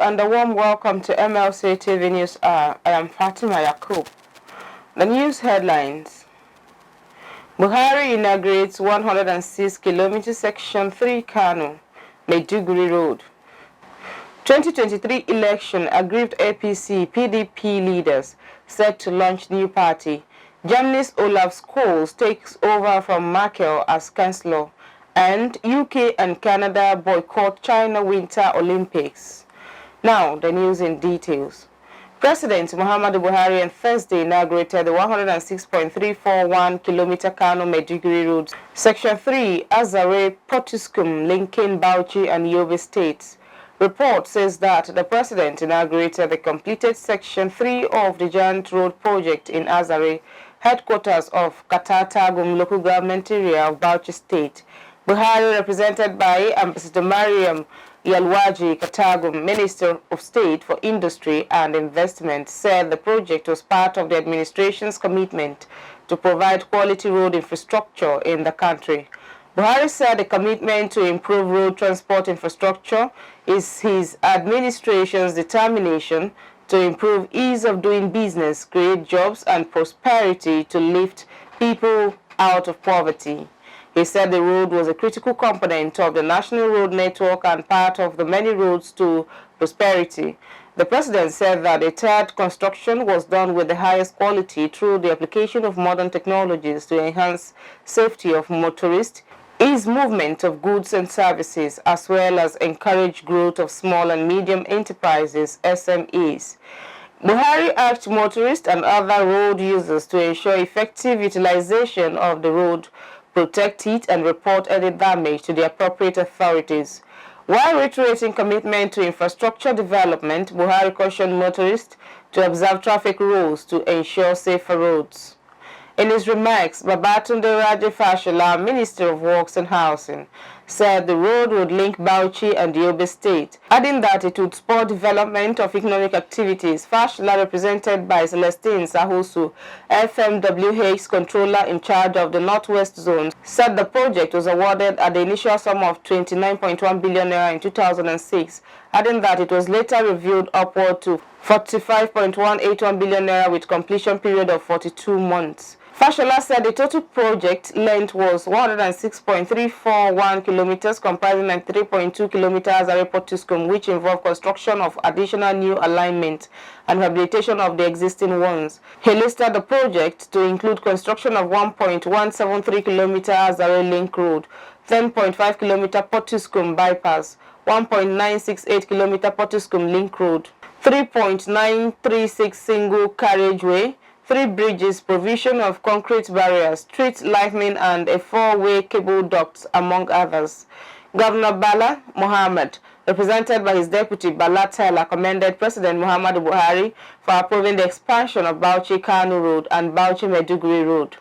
and a warm welcome to Mlc Tv News Hour. I am Fatima Yakub. The news headlines. Buhari inaugurates 106 km Section 3 Kano, MEIDUGURI Road. 2023 election aggrieved APC PDP leaders set to launch new party. Germany's OLAF SCHOLZ takes over from Merkel as Chancellor. And UK and Canada boycott China Winter Olympics. Now, the news in details. President Muhammadu Buhari on Thursday inaugurated the 106.341 km Kano MEIDUGURI Road, Section 3, Azare, Potiskum, linking Bauchi and Yobe states. Report says that the president inaugurated the completed Section 3 of the giant road project in Azare, headquarters of Katatagum local government area of Bauchi state. Buhari, represented by Ambassador Mariam Yalwaji Katagum, Minister of State for Industry and Investment, said the project was part of the administration's commitment to provide quality road infrastructure in the country. Buhari said the commitment to improve road transport infrastructure is his administration's determination to improve ease of doing business, create jobs and prosperity to lift people out of poverty. He said the road was a critical component of the national road network and part of the many roads to prosperity. The president said that the third construction was done with the highest quality through the application of modern technologies to enhance safety of motorists, ease movement of goods and services, as well as encourage growth of small and medium enterprises, SMEs. Buhari urged motorists and other road users to ensure effective utilization of the road, protect it, and report any damage to the appropriate authorities. While reiterating commitment to infrastructure development, Buhari cautioned motorists to observe traffic rules to ensure safer roads. In his remarks, Babatunde Raje Fashola, Minister of Works and Housing, said the road would link Bauchi and Yobe State, adding that it would spur development of economic activities. Fashola, represented by Celestine Sahusu, FMWH's controller in charge of the Northwest Zone, said the project was awarded at the initial sum of 29.1 billion naira in 2006, adding that it was later reviewed upward to 45.181 billion naira with completion period of 42 months. Fashola said the total project length was 106.341 kilometers, comprising 93.2 kilometers at Potiskum, which involved construction of additional new alignment and rehabilitation of the existing ones. He listed the project to include construction of 1.173 kilometers Azare Link Road, 10.5 kilometer Potiskum bypass, 1.968 kilometer Potiskum Link Road, 3.936 single carriageway, 3 bridges, provision of concrete barriers, street lighting, and a 4-way cable duct, among others. Governor Bala Mohammed, represented by his deputy Bala Taylor, commended President Muhammadu Buhari for approving the expansion of Bauchi Kano Road and Bauchi MEIDUGURI Road.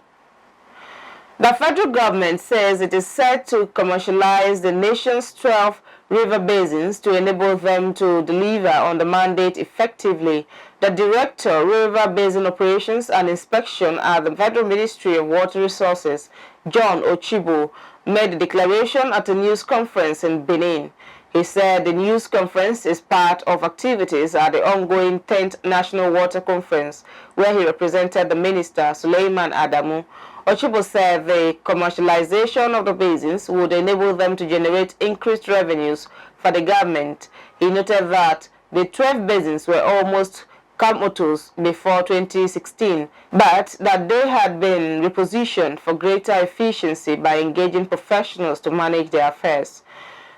The federal government says it is set to commercialize the nation's 12 river basins to enable them to deliver on the mandate effectively. The Director, River Basin Operations and Inspection at the Federal Ministry of Water Resources, John Ojidu, made the declaration at a news conference in Benin. He said the news conference is part of activities at the ongoing 10th National Water Conference, where he represented the Minister, Suleiman Adamu. Ojidu said the commercialization of the basins would enable them to generate increased revenues for the government. He noted that the 12 basins were almost comatose before 2016, but that they had been repositioned for greater efficiency by engaging professionals to manage their affairs.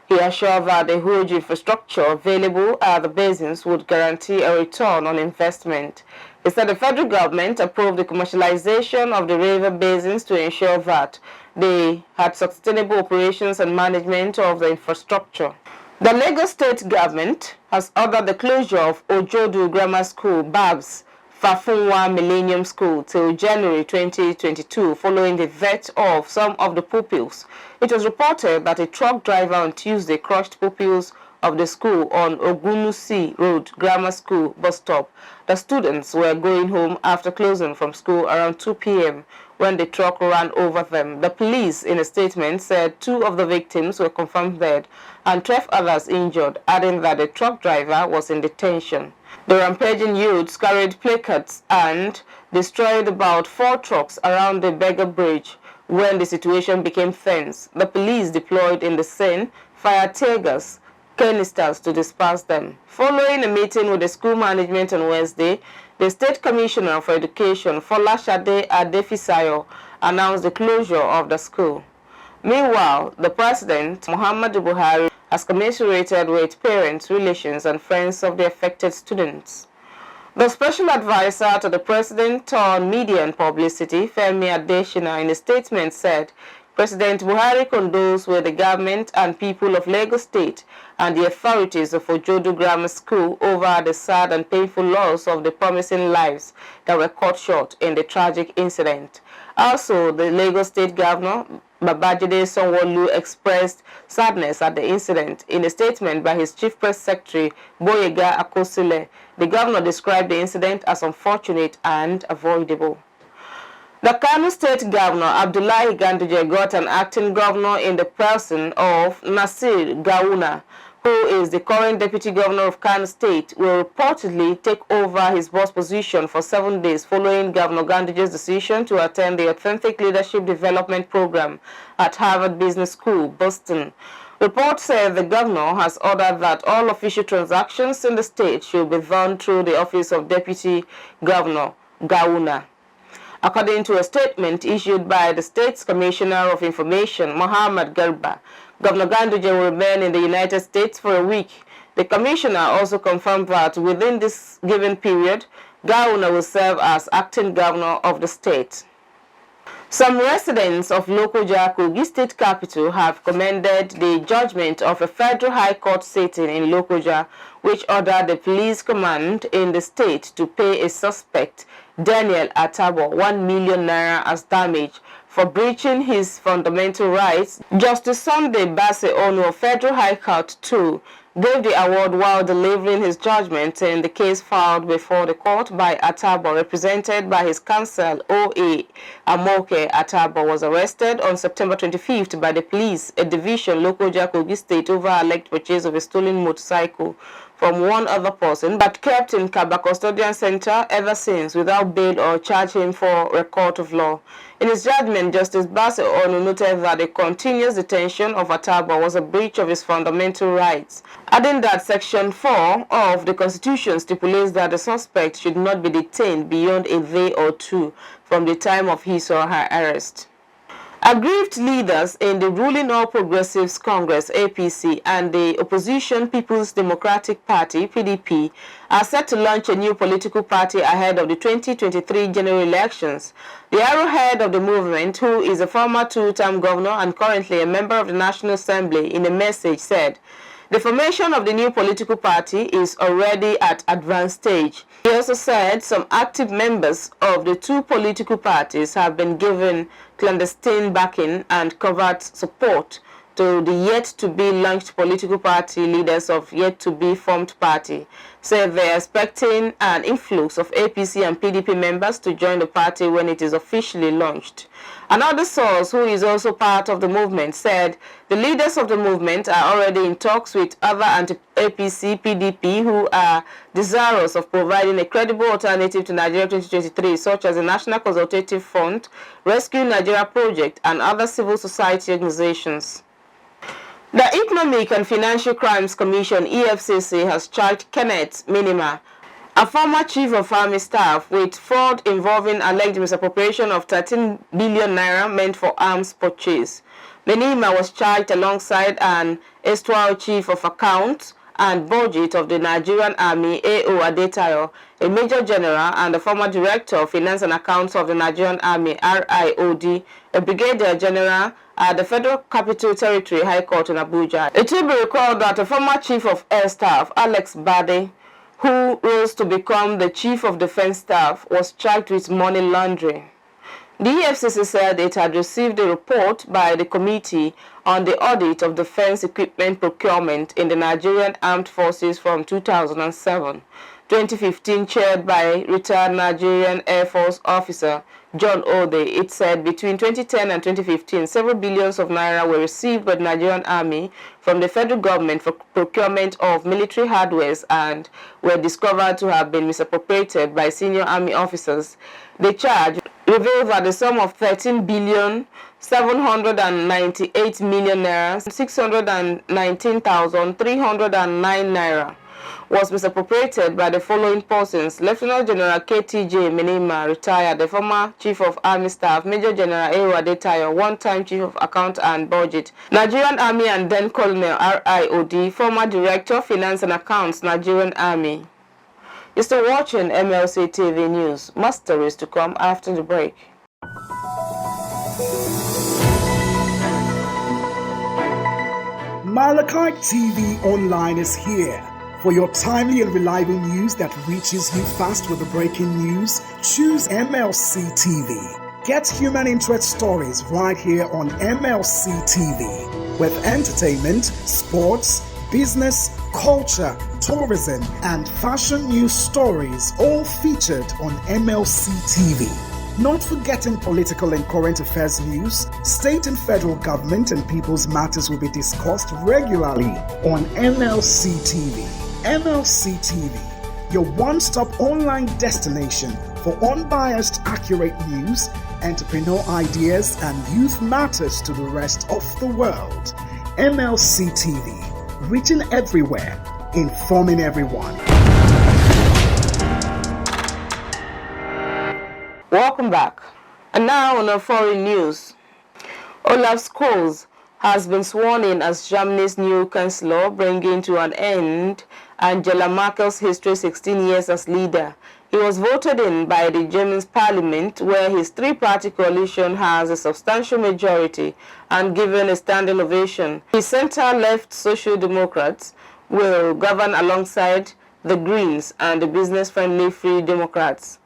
He assured that the huge infrastructure available at the basins would guarantee a return on investment. He said the federal government approved the commercialization of the river basins to ensure that they had sustainable operations and management of the infrastructure. The Lagos State government has ordered the closure of Ojidu Grammar School, Babs, Fafunwa Millennium School till January 2022 following the death of some of the pupils. It was reported that a truck driver on Tuesday crushed pupils of the school on Ogunusi Road Grammar School bus stop. The students were going home after closing from school around 2 p.m. when the truck ran over them. The police, in a statement, said 2 of the victims were confirmed dead and 12 others injured, adding that the truck driver was in detention. The rampaging youths carried placards and destroyed about 4 trucks around the Beggar Bridge. When the situation became tense, the police deployed in the scene fired tear gas canisters to disperse them. Following a meeting with the school management on Wednesday, the State Commissioner for Education, Folashade Adefisayo, announced the closure of the school. Meanwhile, the President, Muhammadu Buhari, has commiserated with parents, relations, and friends of the affected students. The Special Advisor to the President on Media and Publicity, Femi Adesina, in a statement said, President Buhari condoles with the government and people of Lagos State and the authorities of Ojidu Grammar School over the sad and painful loss of the promising lives that were cut short in the tragic incident. Also, the Lagos State Governor, Babajide Sanwo-Olu, expressed sadness at the incident. In a statement by his Chief Press Secretary, Boyega Akosile, the governor described the incident as unfortunate and avoidable. The Kano State Governor, Abdullahi Ganduje, got an acting governor in the person of Nasir Gawuna, who is the current Deputy Governor of Kano State, will reportedly take over his boss position for 7 days following Governor Ganduje's decision to attend the Authentic Leadership Development Program at Harvard Business School, Boston. Reports say the governor has ordered that all official transactions in the state should be done through the office of Deputy Governor Gawuna. According to a statement issued by the state's Commissioner of Information, Muhammad Garba, Governor Ganduje will remain in the United States for a week. The commissioner also confirmed that within this given period, Gawuna will serve as acting governor of the state. Some residents of Lokoja, Kogi State Capital, have commended the judgment of a federal high court sitting in Lokoja, which ordered the police command in the state to pay a suspect, Daniel Atabo, 1 million naira as damage for breaching his fundamental rights. Justice Sunday Basse Onu of Federal High Court 2 gave the award while delivering his judgment in the case filed before the court by Atabo, represented by his counsel O.A. Amoke. Atabo was arrested on September 25th by the police, a division Lokoja, Kogi State, over alleged purchase of a stolen motorcycle from one other person, but kept in Kaba Custodian Center ever since without bail or charge him for a court of law. In his judgment, Justice Basse Onu noted that the continuous detention of Atabo was a breach of his fundamental rights, adding that Section 4 of the Constitution stipulates that the suspect should not be detained beyond a day or 2 from the time of his or her arrest. Aggrieved leaders in the ruling All Progressives Congress (APC) and the opposition People's Democratic Party (PDP) are set to launch a new political party ahead of the 2023 general elections. The arrowhead of the movement, who is a former 2-term governor and currently a member of the National Assembly, in a message said, "The formation of the new political party is already at advanced stage." He also said some active members of the 2 political parties have been given clandestine backing and covert support to the yet-to-be-launched political party leaders of yet-to-be-formed party. Said they are expecting an influx of APC and PDP members to join the party when it is officially launched. Another source, who is also part of the movement, said the leaders of the movement are already in talks with other anti-APC PDP who are desirous of providing a credible alternative to Nigeria 2023, such as the National Consultative Fund, Rescue Nigeria Project, and other civil society organizations. The Economic and Financial Crimes Commission (EFCC) has charged Kenneth Minima, a former chief of army staff, with fraud involving alleged misappropriation of 13 billion naira meant for arms purchase. Minima was charged alongside an erstwhile chief of accounts and budget of the Nigerian Army, A.O. Adetayo, a major general, and the former director of finance and accounts of the Nigerian Army, RIOD, a brigadier general at the Federal Capital Territory High Court in Abuja. It will be recalled that a former chief of air staff, Alex Bade, who rose to become the chief of defense staff, was charged with money laundering. The EFCC said it had received a report by the Committee on the audit of defense equipment procurement in the Nigerian Armed Forces from 2007-2015, chaired by retired Nigerian Air Force officer John Ode. It said between 2010 and 2015, several billions of naira were received by the Nigerian Army from the federal government for procurement of military hardware and were discovered to have been misappropriated by senior army officers. The charge revealed that the sum of 13,798,000,000 naira, 619,309 naira was misappropriated by the following persons: Lieutenant General KTJ Menima, retired, the former Chief of Army Staff; Major General Ewade Tayo, one-time Chief of Account and Budget, Nigerian Army, and then Colonel RIOD, former Director, Finance and Accounts, Nigerian Army. You're still watching MLC TV News. More stories to come after the break. Mlc TV Online is here. For your timely and reliable news that reaches you fast with the breaking news, choose MLC TV. Get human interest stories right here on MLC TV with entertainment, sports, business, culture, tourism, and fashion news stories all featured on MLC TV. Not forgetting political and current affairs news, state and federal government and people's matters will be discussed regularly on MLC TV. MLC TV, your one-stop online destination for unbiased, accurate news, entrepreneur ideas, and youth matters to the rest of the world. MLC TV, reaching everywhere, informing everyone. Welcome back. And now on our foreign news. OLAF SCHOLZ has been sworn in as Germany's new chancellor, bringing to an end Angela Merkel's history 16 years as leader. He was voted in by the German parliament, where his three-party coalition has a substantial majority, and given a standing ovation. His center-left Social Democrats will govern alongside the Greens and the business-friendly Free Democrats.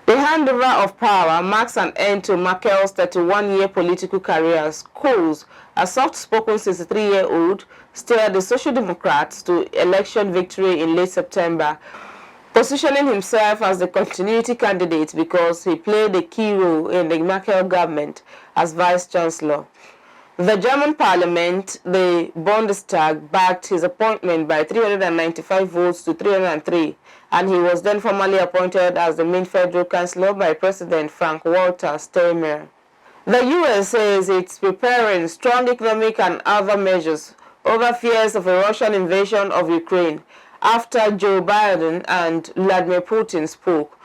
The handover of power marks an end to Merkel's 31-year political career. SCHOLZ, a soft-spoken 63-year-old, steered the Social Democrats to election victory in late September, positioning himself as the continuity candidate because he played a key role in the Merkel government as vice-chancellor. The German parliament, the Bundestag, backed his appointment by 395 votes to 303, and he was then formally appointed as the main federal chancellor by President Frank-Walter Steinmeier. The U.S. says it's preparing strong economic and other measures over fears of a Russian invasion of Ukraine after Joe Biden and Vladimir Putin spoke.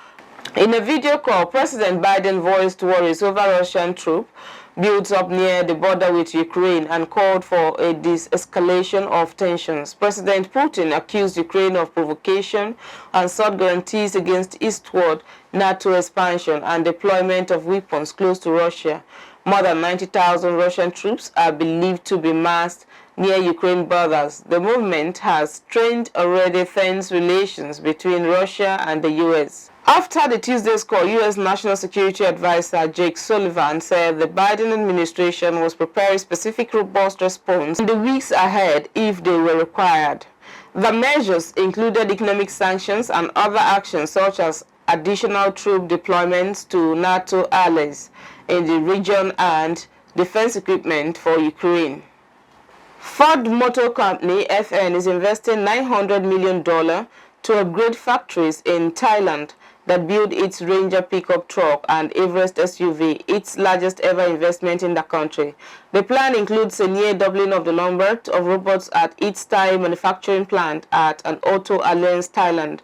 In a video call, President Biden voiced worries over Russian troop builds up near the border with Ukraine and called for a de-escalation of tensions. President Putin accused Ukraine of provocation and sought guarantees against eastward NATO expansion and deployment of weapons close to Russia. More than 90,000 Russian troops are believed to be massed near Ukraine borders. The movement has strained already tense relations between Russia and the U.S. After the Tuesday's call, U.S. National Security Advisor Jake Sullivan said the Biden administration was preparing specific robust response in the weeks ahead if they were required. The measures included economic sanctions and other actions such as additional troop deployments to NATO allies in the region and defense equipment for Ukraine. Ford Motor Company, FN, is investing $900 million to upgrade factories in Thailand that build its Ranger pickup truck and Everest SUV, its largest ever investment in the country. The plan includes a near doubling of the number of robots at its Thai manufacturing plant at an Auto Alliance Thailand,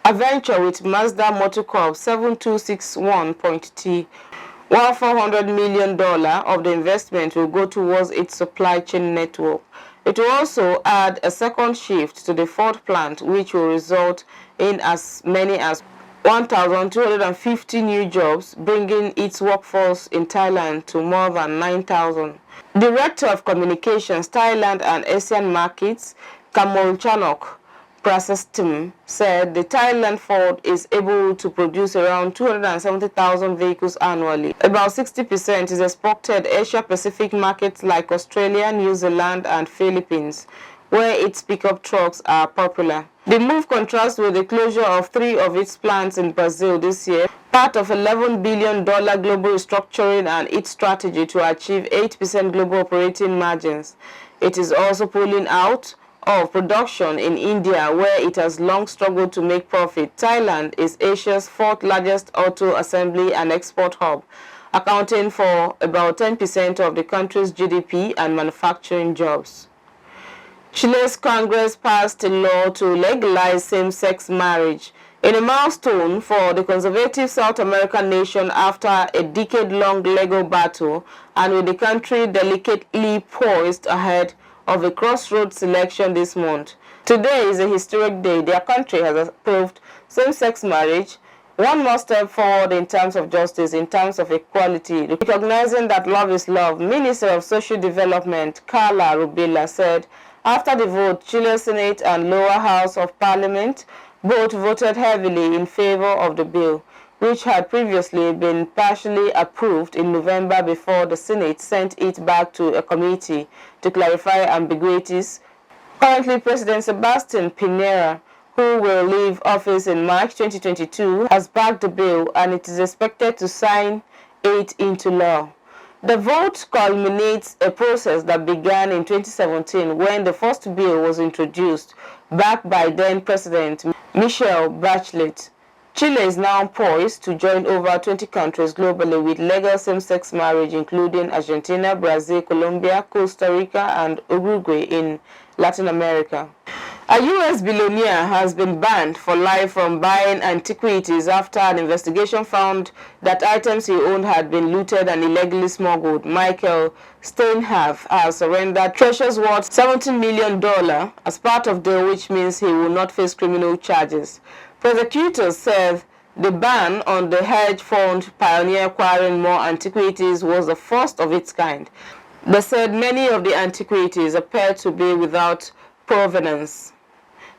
a venture with Mazda Motor Corp 7261.T. While $400 million of the investment will go towards its supply chain network. It will also add a second shift to the Ford plant, which will result in as many as 1,250 new jobs, bringing its workforce in Thailand to more than 9,000. Director of Communications, Thailand and Asian Markets, Kamol Chanok, Prasastim said the Thailand Ford is able to produce around 270,000 vehicles annually. About 60% is exported Asia-Pacific markets like Australia, New Zealand, and Philippines, where its pickup trucks are popular. The move contrasts with the closure of 3 of its plants in Brazil this year, part of $11 billion global restructuring and its strategy to achieve 8% global operating margins. It is also pulling out of production in India, where it has long struggled to make profit. Thailand is Asia's 4th largest auto assembly and export hub, accounting for about 10% of the country's GDP and manufacturing jobs. Chile's Congress passed a law to legalize same-sex marriage, in a milestone for the conservative South American nation after a decade-long legal battle, and with the country delicately poised ahead of a crossroads election this month. Today is a historic day. Their country has approved same-sex marriage, one more step forward in terms of justice, in terms of equality, recognizing that love is love. Minister of Social Development Carla Rubila said after the vote, Chile's Senate and lower house of Parliament both voted heavily in favor of the bill, which had previously been partially approved in November before the Senate sent it back to a committee to clarify ambiguities. Currently, President Sebastián Piñera, who will leave office in March 2022, has backed the bill, and it is expected to sign it into law. The vote culminates a process that began in 2017 when the first bill was introduced, backed by then-President Michelle Bachelet. Chile is now poised to join over 20 countries globally with legal same-sex marriage, including Argentina, Brazil, Colombia, Costa Rica, and Uruguay in Latin America. A U.S. billionaire has been banned for life from buying antiquities after an investigation found that items he owned had been looted and illegally smuggled. Michael Steinhoff has surrendered treasures worth $17 million as part of the deal, which means he will not face criminal charges. Prosecutors said the ban on the hedge fund pioneer acquiring more antiquities was the first of its kind. They said many of the antiquities appear to be without provenance.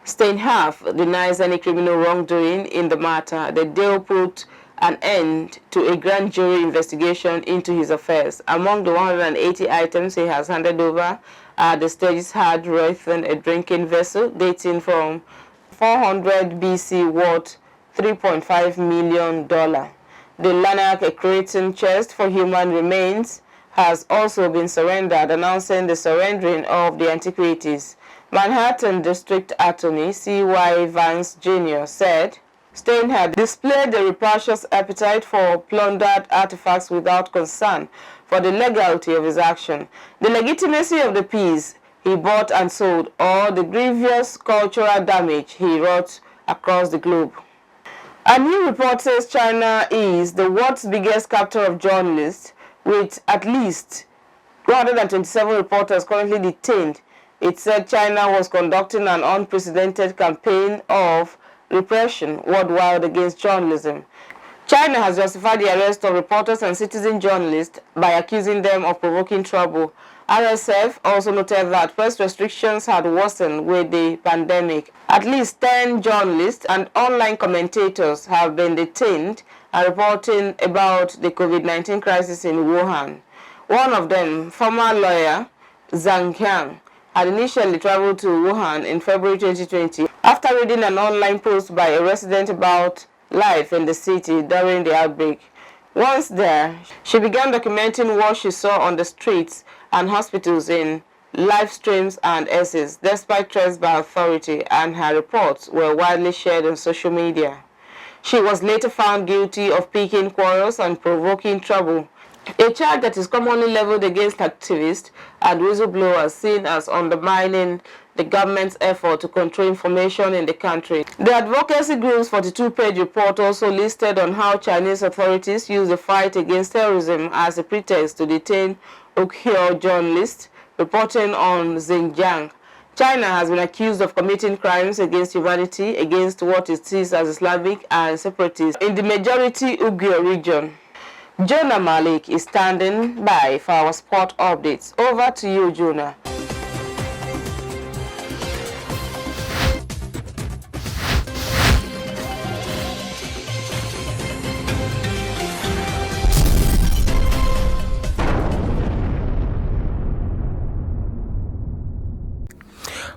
Steinhoff denies any criminal wrongdoing in the matter. The deal put an end to a grand jury investigation into his affairs. Among the 180 items he has handed over are the stage's hard Rothen, a drinking vessel dating from 400 BC worth $3.5 million. The Lanark, a Cretan chest for human remains, has also been surrendered, announcing the surrendering of the antiquities. Manhattan District Attorney C.Y. Vance Jr. said Stein had displayed a rapacious appetite for plundered artifacts without concern for the legality of his action, the legitimacy of the piece he bought and sold, or the grievous cultural damage he wrought across the globe. A new report says China is the world's biggest captor of journalists, with at least 227 reporters currently detained. It said China was conducting an unprecedented campaign of repression worldwide against journalism. China has justified the arrest of reporters and citizen journalists by accusing them of provoking trouble. RSF also noted that press restrictions had worsened with the pandemic. At least 10 journalists and online commentators have been detained and reporting about the COVID-19 crisis in Wuhan. One of them, former lawyer Zhang Qiang, had initially traveled to Wuhan in February 2020 after reading an online post by a resident about life in the city during the outbreak. Once there, she began documenting what she saw on the streets and hospitals in live streams and essays, despite threats by authority, and her reports were widely shared on social media. She was later found guilty of picking quarrels and provoking trouble, a charge that is commonly leveled against activists and whistleblowers seen as undermining the government's effort to control information in the country. The advocacy group's 42-page report also listed on how Chinese authorities use the fight against terrorism as a pretext to detain Uyghur journalists reporting on Xinjiang. China has been accused of committing crimes against humanity against what it sees as Islamic and separatists in the majority Uyghur region. Jonah Malik is standing by for our sport updates. Over to you, Jonah.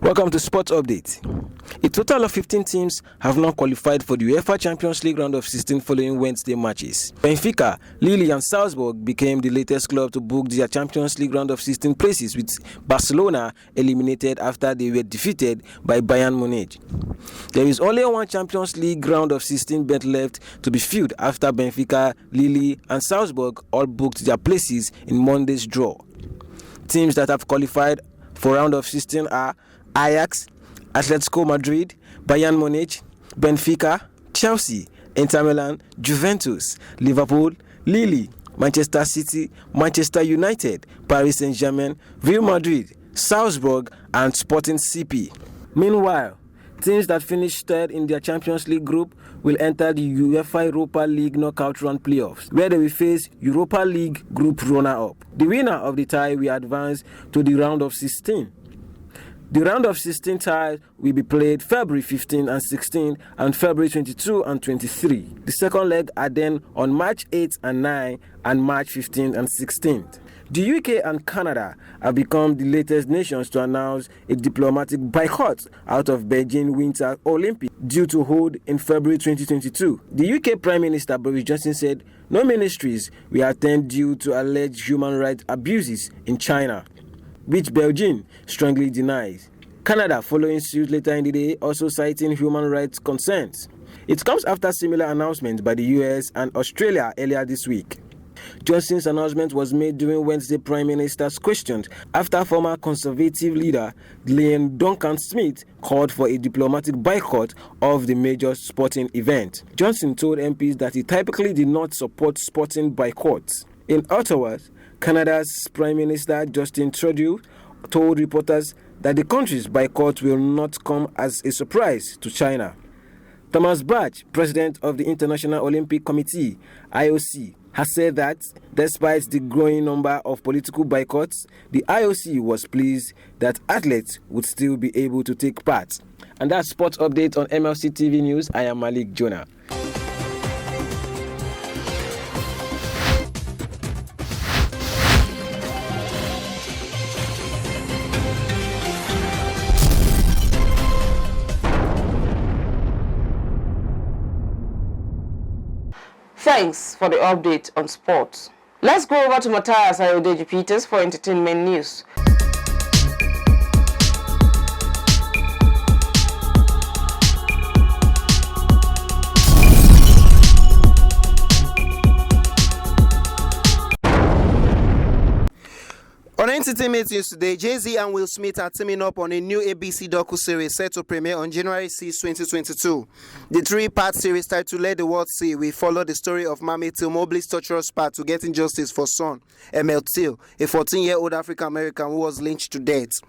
Welcome to Sports Update. A total of 15 teams have now qualified for the UEFA Champions League round of 16 following Wednesday matches. Benfica, Lille and Salzburg became the latest club to book their Champions League round of 16 places, with Barcelona eliminated after they were defeated by Bayern Munich. There is only one Champions League round of 16 bet left to be filled after Benfica, Lille and Salzburg all booked their places in Monday's draw. Teams that have qualified for round of 16 are Ajax, Atletico Madrid, Bayern Munich, Benfica, Chelsea, Inter Milan, Juventus, Liverpool, Lille, Manchester City, Manchester United, Paris Saint-Germain, Real Madrid, Salzburg, and Sporting CP. Meanwhile, teams that finished third in their Champions League group will enter the UEFA Europa League knockout round playoffs, where they will face Europa League group runner-up. The winner of the tie will advance to the round of 16. The round of 16 ties will be played February 15 and 16 and February 22 and 23. The second leg are then on March 8 and 9 and March 15 and 16. The UK and Canada have become the latest nations to announce a diplomatic boycott out of Beijing Winter Olympics due to hold in February 2022. The UK Prime Minister Boris Johnson said no ministries will attend due to alleged human rights abuses in China, which Beijing strongly denies. Canada, following suit later in the day, also citing human rights concerns. It comes after similar announcements by the US and Australia earlier this week. Johnson's announcement was made during Wednesday Prime Minister's questions after former Conservative leader Liam Duncan Smith called for a diplomatic boycott of the major sporting event. Johnson told MPs that he typically did not support sporting boycotts. In Ottawa, Canada's Prime Minister Justin Trudeau told reporters that the country's boycott will not come as a surprise to China. Thomas Bach, president of the International Olympic Committee, IOC, has said that despite the growing number of political boycotts, the IOC was pleased that athletes would still be able to take part. And that's Sports Update on MLC TV News. I am Malik Jonah. Thanks for the update on sports. Let's go over to Matthias Ayodeji Peters for entertainment news. On entertainment news today, Jay-Z and Will Smith are teaming up on a new ABC docu-series set to premiere on January 6, 2022. The three-part series titled Let the World See will follow the story of Mami Till Mobley's torturous path to getting justice for son, Mlc, a 14-year-old African-American who was lynched to death.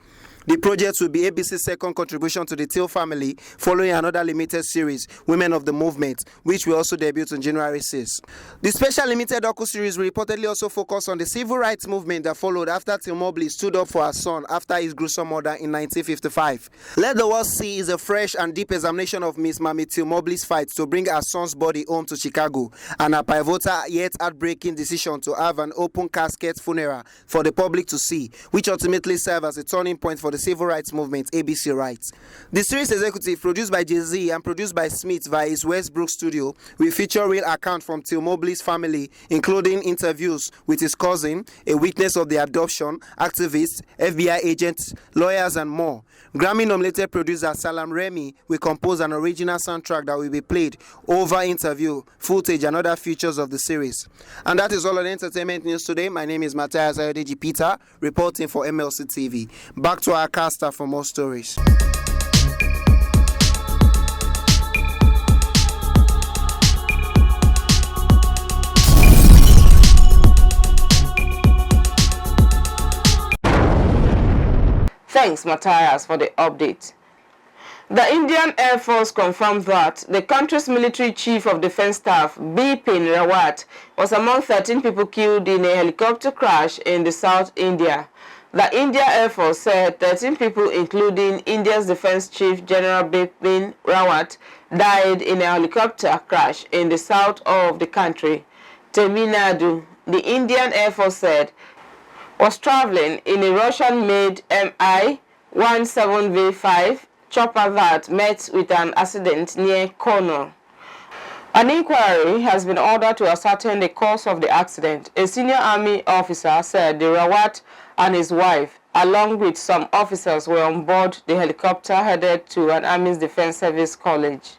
The project will be ABC's second contribution to the Till family, following another limited series, Women of the Movement, which will also debut on January 6. The special limited docu-series will reportedly also focus on the civil rights movement that followed after Till Mobley stood up for her son after his gruesome murder in 1955. Let the World See is a fresh and deep examination of Miss Mami Till Mobley's fight to bring her son's body home to Chicago, and her pivotal yet heartbreaking decision to have an open casket funeral for the public to see, which ultimately served as a turning point for the civil rights movement, ABC Rights. The series executive, produced by Jay-Z and produced by Smith via his Westbrook studio, will feature real accounts from Till Mobley's family, including interviews with his cousin, a witness of the adoption, activists, FBI agents, lawyers, and more. Grammy-nominated producer Salam Remy will compose an original soundtrack that will be played over interview, footage, and other features of the series. And that is all on entertainment news today. My name is Matthias Ayodeji Peter, reporting for MLC TV. Back to our caster for more stories. Thanks, Matthias, for the update. The Indian Air Force confirmed that the country's military chief of defense staff, Bipin Rawat, was among 13 people killed in a helicopter crash in the South India. The India Air Force said 13 people, including India's Defense Chief General Bipin Rawat, died in a helicopter crash in the south of the country. Tamil Nadu, the Indian Air Force said, was traveling in a Russian-made Mi-17 17V5 chopper that met with an accident near Kano. An inquiry has been ordered to ascertain the cause of the accident. A senior army officer said the Rawat and his wife, along with some officers, were on board the helicopter headed to an Army's Defense Service College.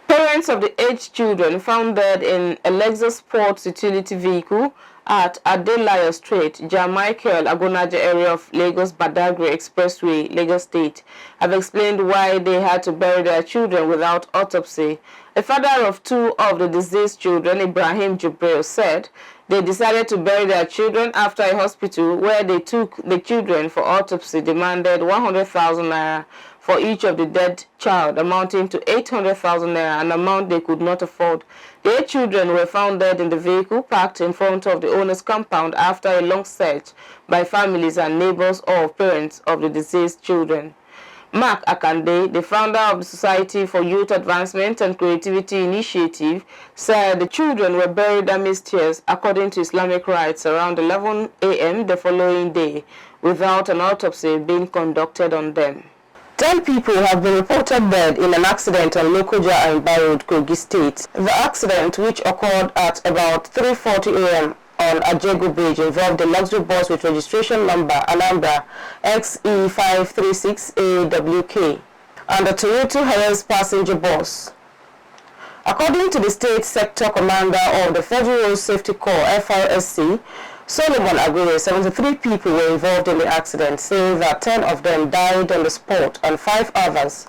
Parents of the aged children found dead in a Lexus sports utility vehicle at Adelayo Street, Michael Agonaja area of Lagos Badagry Expressway, Lagos State, have explained why they had to bury their children without autopsy. A father of two of the deceased children, Ibrahim Jubril, said they decided to bury their children after a hospital where they took the children for autopsy demanded 100,000 naira for each of the dead child, amounting to 800,000 naira, an amount they could not afford. The 8 children were found dead in the vehicle parked in front of the owner's compound after a long search by families and neighbors of parents of the deceased children. Mark Akande, the founder of the Society for Youth Advancement and Creativity Initiative, said the children were buried amidst tears according to Islamic rites around 11 a.m. the following day, without an autopsy being conducted on them. 10 people have been reported dead in an accident on Lokoja and Road, Kogi State. The accident, which occurred at about 3:40 a.m. on Ojidu Bridge, involved a luxury bus with registration number Anambra XE536AWK and a Toyota Hiace passenger bus. According to the State Sector Commander of the Federal Road Safety Corps (FRSC), Solomon Aguirre, 73 people were involved in the accident, saying that 10 of them died on the spot and 5 others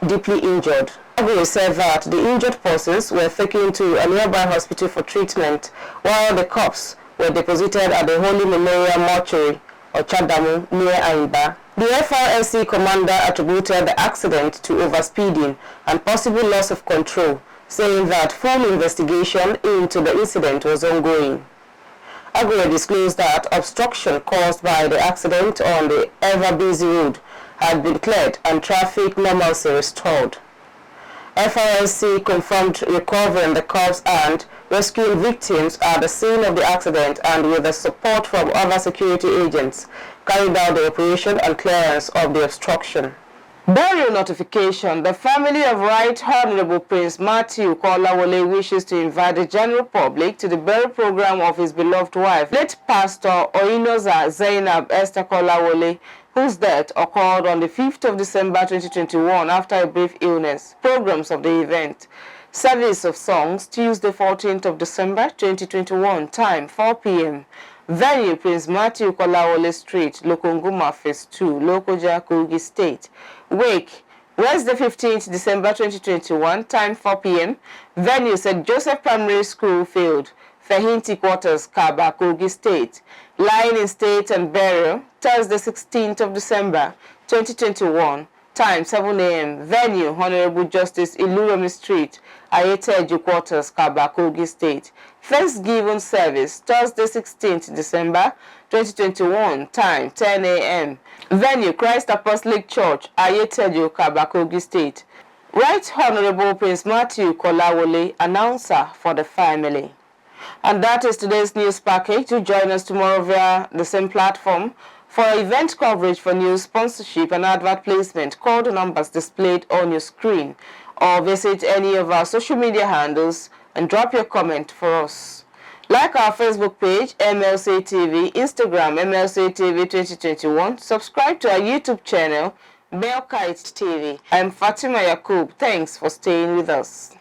deeply injured. Aguirre said that the injured persons were taken to a nearby hospital for treatment, while the corpses were deposited at the Holy Memorial Mortuary, or Chadamu, near Aiba. The FRSC commander attributed the accident to overspeeding and possible loss of control, saying that full investigation into the incident was ongoing. Aguirre disclosed that obstruction caused by the accident on the ever-busy road had been cleared and traffic normalcy restored. FRSC confirmed recovering the corpse and rescuing victims at the scene of the accident, and with the support from other security agents, carried out the operation and clearance of the obstruction. Burial notification. The family of Right Honorable Prince Matthew Kolawole wishes to invite the general public to the burial program of his beloved wife, late Pastor Oinoza Zainab Esther Kolawole, whose death occurred on the 5th of December 2021 after a brief illness. Programs of the event. Service of songs, Tuesday 14th of December 2021, time 4 p.m. Venue, Prince Matthew Kolawole Street, Lokonguma Phase 2, Lokoja, Kogi State. Wake, Wednesday 15th December 2021, time 4 p.m. Venue, St. Joseph Primary School Field, Fehinti Quarters, Kaba, Kogi State. Lying in state and burial, Thursday 16th of December 2021, time 7 a.m. Venue, Honorable Justice Ilurami Street, Ayeteju Quarters, Kaba, Kogi State. Thanksgiving service, Thursday 16th December 2021, time 10 a.m. Venue, Christ Apostolic Church, Ayeteju, Kaba, Kogi State. Right Honorable Prince Matthew Kolawole, announcer for the family. And that is today's news package. Do join us tomorrow via the same platform for event coverage, for news, sponsorship, and advert placement. Call the numbers displayed on your screen or visit any of our social media handles and drop your comment for us. Like our Facebook page, MLC TV, Instagram, MLC TV 2021. Subscribe to our YouTube channel, Mlc Tv. I'm Fatima Yakub. Thanks for staying with us.